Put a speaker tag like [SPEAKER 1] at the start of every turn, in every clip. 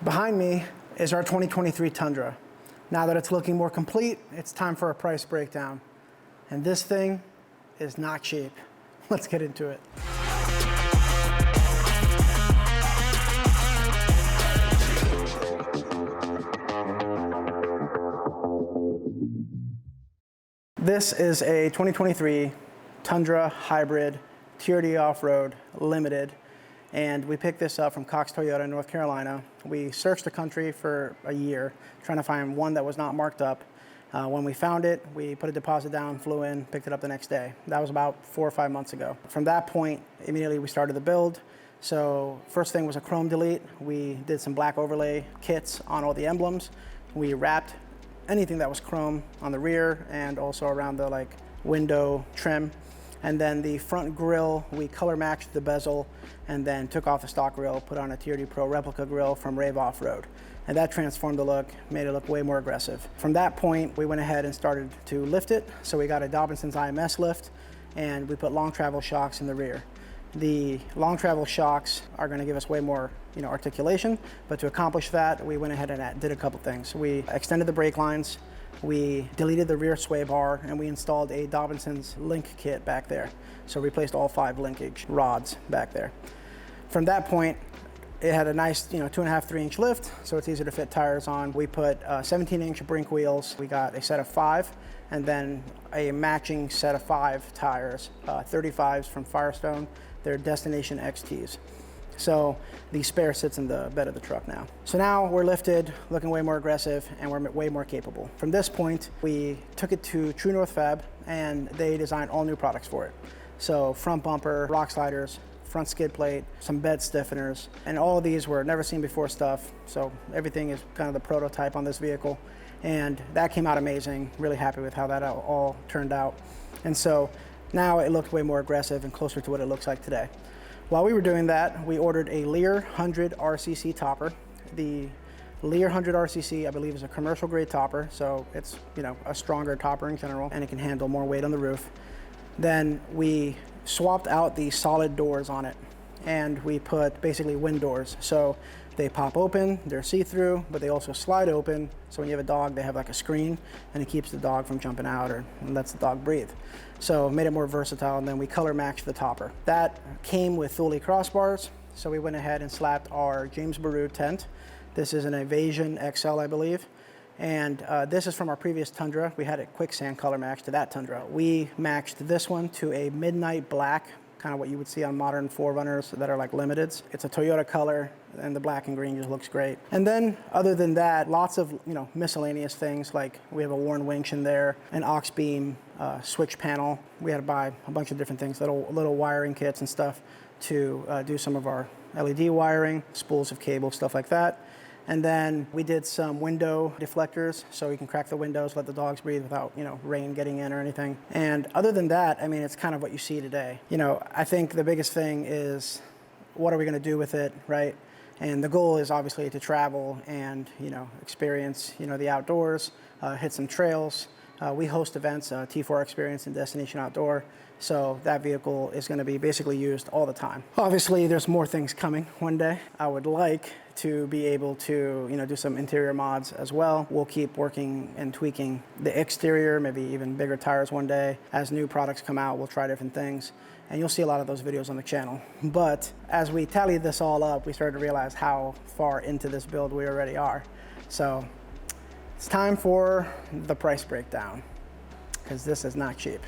[SPEAKER 1] Behind me is our 2023 Tundra. Now that it's looking more complete, it's time for a price breakdown. And this thing is not cheap. Let's get into it. This is a 2023 Tundra Hybrid TRD Off-Road Limited, and we picked this up from Cox Toyota in North Carolina. We searched the country for a year trying to find one that was not marked up. When we found it, we put a deposit down, flew in, picked it up the next day. That was about 4 or 5 months ago. From that point, immediately we started the build. So first thing was a chrome delete. We did some black overlay kits on all the emblems. We wrapped anything that was chrome on the rear and also around the window trim. And then the front grille, we color matched the bezel and then took off the stock grille, put on a TRD Pro replica grille from Rave Off-Road. And that transformed the look, made it look way more aggressive. From that point, we went ahead and started to lift it. So we got a Dobinson's IMS lift and we put long travel shocks in the rear. The long travel shocks are going to give us way more articulation, but to accomplish that, we went ahead and did a couple things. We extended the brake lines, we deleted the rear sway bar, and we installed a Dobinson's link kit back there. So replaced all 5 linkage rods back there. From that point, it had a nice 2.5, 3 inch lift, so it's easy to fit tires on. We put 17 inch brink wheels. We got a set of 5, and then a matching set of 5 tires, 35s from Firestone. They're Destination XTs. So the spare sits in the bed of the truck now. So now we're lifted, looking way more aggressive, and we're way more capable. From this point, we took it to True North Fab, and they designed all new products for it. So front bumper, rock sliders, front skid plate, some bed stiffeners, and all of these were never seen before stuff. So everything is kind of the prototype on this vehicle. And that came out amazing. Really happy with how that all turned out. And so now it looked way more aggressive and closer to what it looks like today. While we were doing that, we ordered a Lear 100 RCC topper. The Lear 100 RCC, I believe, is a commercial grade topper, so it's a stronger topper in general, and it can handle more weight on the roof. Then we swapped out the solid doors on it, and we put basically wind doors. So they pop open, they're see-through, but they also slide open. So when you have a dog, they have like a screen, and it keeps the dog from jumping out or lets the dog breathe. So made it more versatile, and then we color matched the topper. That came with Thule crossbars, so we went ahead and slapped our James Baru tent. This is an Evasion XL, I believe. And this is from our previous Tundra. We had it quicksand color matched to that Tundra. We matched this one to a midnight black, kind of what you would see on modern 4Runners that are like limiteds. It's a Toyota color, and the black and green just looks great. And then other than that, lots of miscellaneous things, like we have a worn winch in there, an aux beam switch panel. We had to buy a bunch of different things, little wiring kits and stuff to do some of our LED wiring, spools of cable, stuff like that. And then we did some window deflectors, so you can crack the windows, let the dogs breathe without, rain getting in or anything. And other than that, I mean, it's kind of what you see today. I think the biggest thing is, what are we going to do with it, right? And the goal is obviously to travel and, experience, the outdoors, hit some trails. We host events, T4 Experience and Destination Outdoor. So that vehicle is going to be basically used all the time. Obviously, there's more things coming one day. I would like to be able to, do some interior mods as well. We'll keep working and tweaking the exterior, maybe even bigger tires one day. As new products come out, we'll try different things. And you'll see a lot of those videos on the channel. But as we tallied this all up, we started to realize how far into this build we already are. So it's time for the price breakdown, because this is not cheap.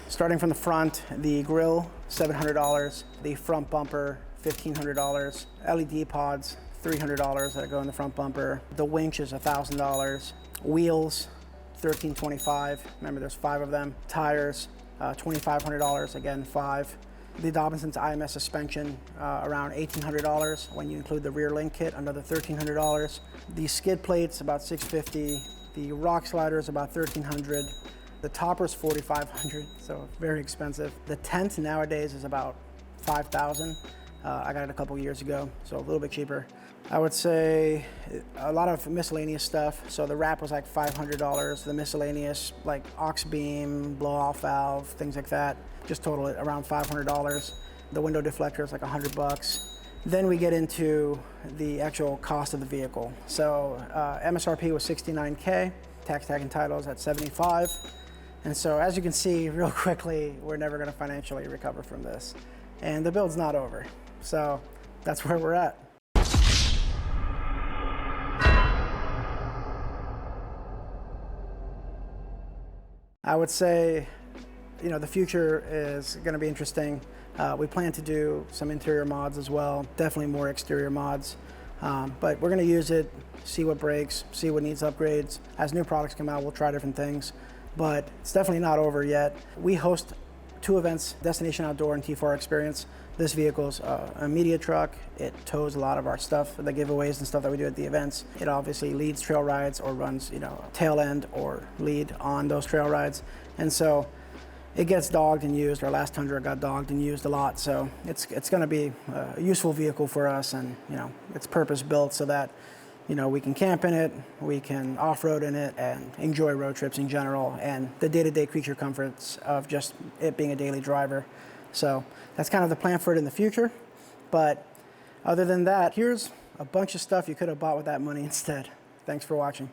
[SPEAKER 1] Starting from the front, the grille, $700. The front bumper, $1,500. LED pods, $300 that go in the front bumper. The winch is $1,000. Wheels, $1,325. Remember, there's 5 of them. Tires, $2,500, again, 5. The Dobinson's IMS suspension, around $1,800. When you include the rear link kit, another $1,300. The skid plates, about $650. The rock slider is about $1,300. The topper's $4,500, so very expensive. The tent nowadays is about $5,000. I got it a couple years ago, so a little bit cheaper. I would say a lot of miscellaneous stuff. So the wrap was like $500. The miscellaneous, like aux beam, blow-off valve, things like that, just total it around $500. The window deflector is like $100. Then we get into the actual cost of the vehicle. So MSRP was $69K, tax tag and titles at $75. And so as you can see real quickly, we're never gonna financially recover from this. And the build's not over. So that's where we're at. I would say, the future is going to be interesting. We plan to do some interior mods as well, definitely more exterior mods. But we're going to use it, see what breaks, see what needs upgrades. As new products come out, we'll try different things. But it's definitely not over yet. We host 2 events, Destination Outdoor and T4 Experience. This vehicle's a media truck. It tows a lot of our stuff, the giveaways and stuff that we do at the events. It obviously leads trail rides or runs, tail end or lead on those trail rides. And so it gets dogged and used. Our last Tundra got dogged and used a lot. So it's going to be a useful vehicle for us, and it's purpose built so that we can camp in it, we can off-road in it, and enjoy road trips in general, and the day-to-day creature comforts of just it being a daily driver. So that's kind of the plan for it in the future. But other than that, here's a bunch of stuff you could have bought with that money instead. Thanks for watching.